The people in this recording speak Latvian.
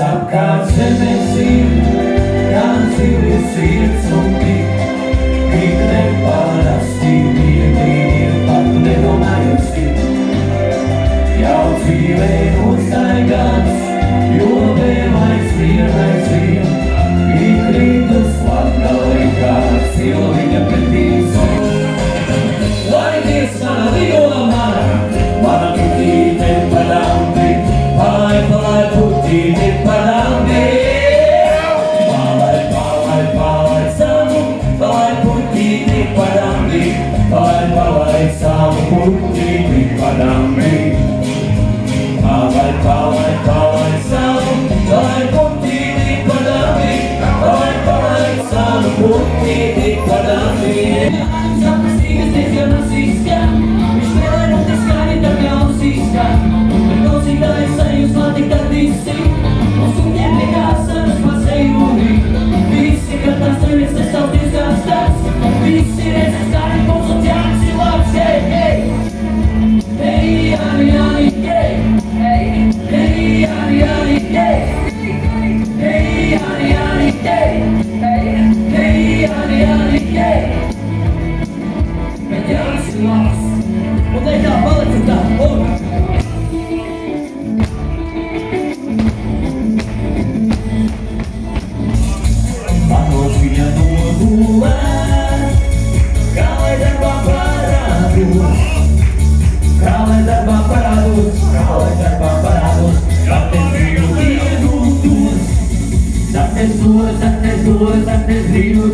apkārt zemes ir, gan dzīves sirds un tik neparasti mīlīgi, pat nedomājusi. Jau dzīvē nostaigāts, jo vēl aizvien, ikrītus latgalī kāds ilviņa pretīs. Lai dies mana viola mana putīte padambi, palai putīte padambi. Palai savu, palai putīte padambi, palai savu putīte padambi. Palai savu, palai putīte padambi, palai savu putīte padambi. Antes